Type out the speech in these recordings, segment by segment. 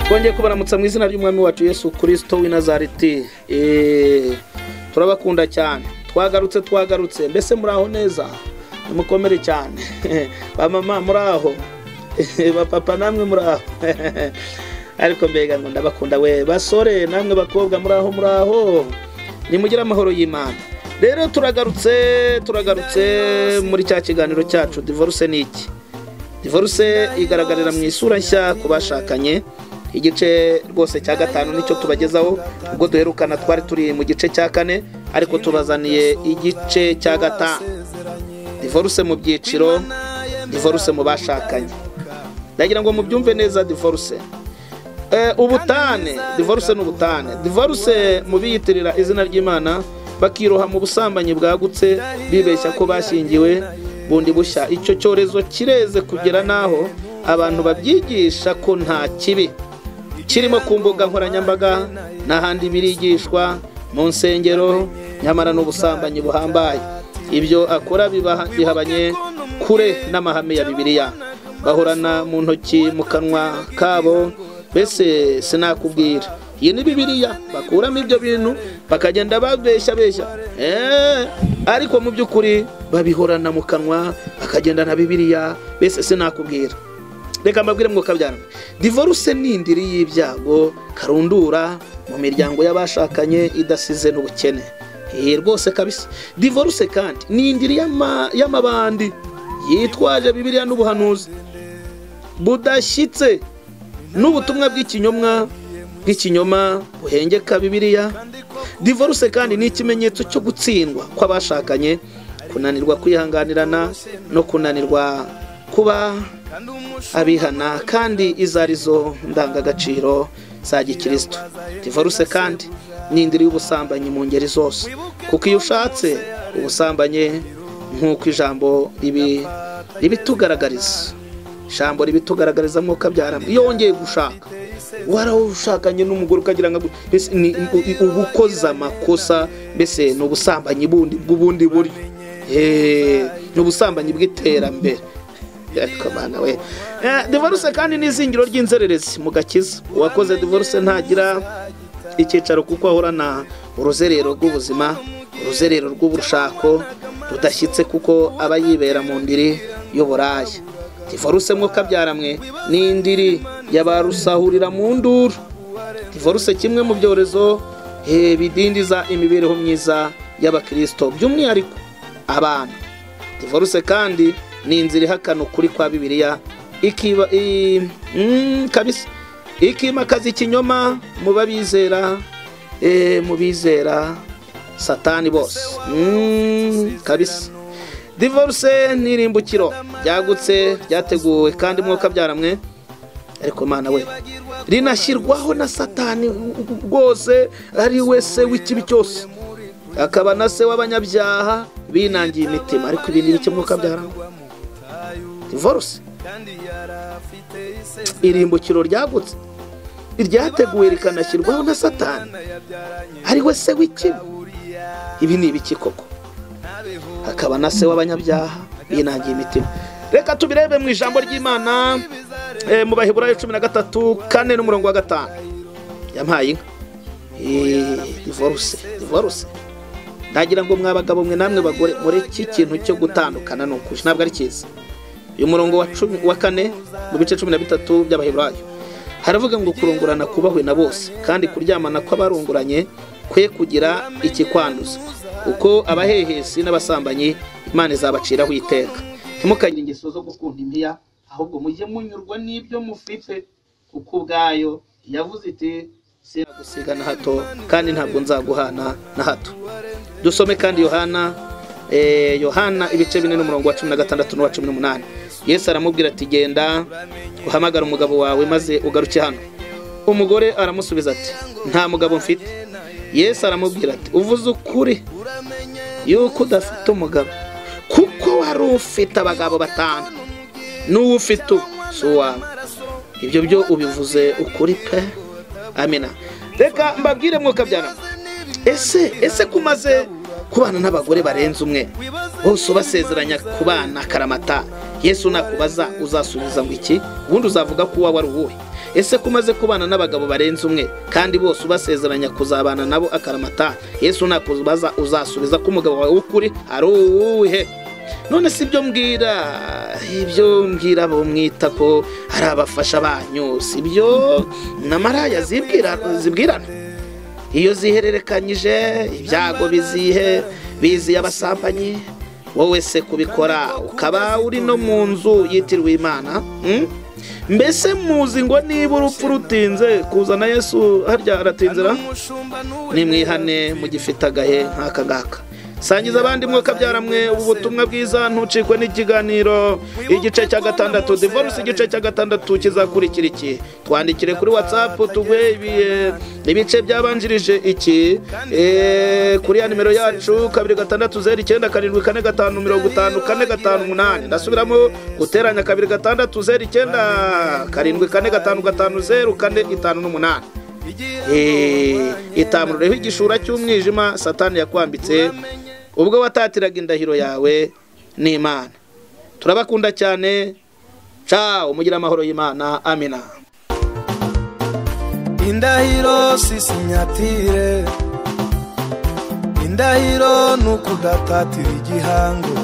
twongeye kubaramutsa mu izina ry'umwami wacu Yesu Kristo w'i Nazareti. Turabakunda cyane, twagarutse mbese muraho neza, mukomere cyane. Ba mama muraho, ba papa namwe muraho. Ariko mbega ngo ndabakunda we, basore namwe bakobwa muraho, nimugira amahoro y'Imana. Rero turagarutse muri cya kiganiro cyacu divorce ni iki. Divorce igaragarira mu isura nshya ku bashakanye. Igice rwose cya gatanu nicyo tubagezaho, ubwo duherukana twari turi mu gice cya kane, ariko tubazaniye igice cya gatanu. Divorce mu byiciro, divorce mu bashakanye. Ndagira ngo mubyumve neza divorce. Ubutane, divorce n'ubutane. Divorce mu biyitirira izina ry'Imana bakiroha mu busambanyi bwagutse, bibeshya ko bashyingiwe bundi bushya. Icyo cyorezo kireze kugera naho abantu babyigisha ko nta kibi kirimo ku mbuga nkoranyambaga n'ahandi birigishwa mu nsengero, nyamara n'ubusambanyi buhambaye. Ibyo akora bihabanye kure n'amahame ya Bibiliya. Bahorana mu ntoki mu kanwa kabo, mbese sinakubwira. Iyi ni Bibiliya, bakuramo ibyo bintu bakagenda babeshya. Ariko mu by'ukuri babihorana mu kanwa bakagenda na Bibiliya, mbese sinakubwira. Reka mbabwire mwo kabyarana. Divorce ni indiri y'ibyago karundura mu miryango y'abashakanye idasize n'ubukene. Rwose kabisa. Divorce kandi ni indiri y'amabandi yitwaje Bibiliya n'ubuhanuzi budashyitse n'ubutumwa bw'ikinyoma buhengeka Bibiliya. Divorce kandi ni ikimenyetso cyo gutsindwa kw'abashakanye, kunanirwa kwihanganirana no kunanirwa kuba abihana, kandi izarizo ndangagaciro za gikristo. Divorce kandi ni indiri y'ubusambanyi mu ngeri zose, kuko iyo ushatse ubusambanyi nk'uko ijambo ribitugaragariza mwo kabyara. Iyo wongeye gushaka warawushakanye n'umugore ukagira ngo ni ubukoza amakosa, mbese ni ubusambanyi bw'ubundi buryo, ni ubusambanyi bw'iterambere. Komana we. Divorce kandi ni izingiro ry'inzererezi mu gakiza. Uwakoze divorce ntagira icyicaro kuko ahorana uruzerero rw'ubuzima, uruzerero rw'ubushako rudashyitse, kuko aba yibera mu ndiri y'uburaya. Divorce mwo kabyaramwe ni indiri y'abarusahurira mu nduru. Divorce kimwe mu byorezo bidindiza imibereho myiza y'abakristo, by'umwihariko abana. Divorce kandi ni inzira ihakana ukuri kwa Bibiliya, ikimakaza ikinyoma mu bizera Satani bose. Kabisa. Divorce ni irimbukiro ryagutse ryateguwe kandi mwo kabyaramwe, ariko mana we, rinashyirwaho na Satani rwose, ari we se w'ikibi cyose, akaba na se w'abanyabyaha binangiye imitima. Ariko ibindi bike mwo kabyaramwe. Divorce irimbukiro ryagutse ryateguwe rikanashyirwaho na Satani, ari we se w'ikibi. Ibi ni ibiki koko? Akaba na se w'abanyabyaha binangiye imitima. Reka tubirebe mu ijambo ry'Imana mu Baheburayo 13:4-5. Yampaye inka. Divorce. Ndagira ngo mwabagabo mwe namwe bagore muri iki kintu cyo gutandukana no kushi ntabwo ari cyiza. Uyu murongo wa 4 mu bice 13 by'Abaheburayo haravuga ngo kurongorana kubahwe na bose, kandi kuryamana kw'abarongoranye kwe kugira ikikwanduza, uko abahehesi n'abasambanyi Imana izabaciraho iteka. Ntimukagire ingeso zo gukunda impiya, ahubwo mujye munyurwa n'ibyo mufite, kuko ubwayo yavuze iti sinagusiga na hato, kandi ntabwo nzaguhana na hato. Dusome kandi Yohana ibice 4 n'umurongo wa 16 n'uwa 18. Yesu aramubwira ati, genda uhamagara umugabo wawe maze ugaruke hano. Umugore aramusubiza ati, nta mugabo mfite. Yesu aramubwira ati, uvuze ukuri yuko udafite umugabo, kuko wari ufite abagabo 5, n'uwo ufite si uwawe. Ibyo byo ubivuze ukuri pe. Amina. Reka mbabwire mwo kabyara, ese kumaze kubana n'abagore barenze umwe, bose basezeranya kubana karamata, Yesu nakubaza uzasubiza ngo iki? Ubundi uzavuga ko wawe ari uwuhe? Ese kumaze kubana n'abagabo barenze umwe kandi bose ubasezeranya kuzabana nabo akaramata, Yesu nakubaza uzasubiza ko umugabo wawe ukuri ari uwuhe? None si ibyo mbwira abo mwita ko ari abafasha banyu, si ibyo na maraya zibwirana iyo zihererekanyije ibyago biziye abasambanyi, wowe se kubikora ukaba uri no mu nzu yitirwa Imana? Mbese muzi ngo niba urupfu rutinze kuzana Yesu harya aratinzira? Nimwihane mugifite agahe nk'aka ngaka. Sangiza abandi mwuka byaramwe ubu butumwa bwiza, ntucikwe n'ikiganiro igice cya 6 divorce igice cya 6 kizakurikira iki. Twandikire kuri WhatsApp tugwe ibice byabanjirije iki kuri ya nimero yacu 2609745550 ndasubiramo guteranya 2609745550 itamureho igishura cy'umwijima Satani yakwambitse ubwo watatiraga indahiro yawe n'Imana. Turabakunda cyane. Ciao, mugira amahoro y'Imana. Amina. Indahiro sisinyatire, indahiro nukudatatira igihango,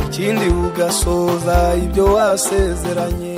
ikindi ugasoza ibyo wasezeranye.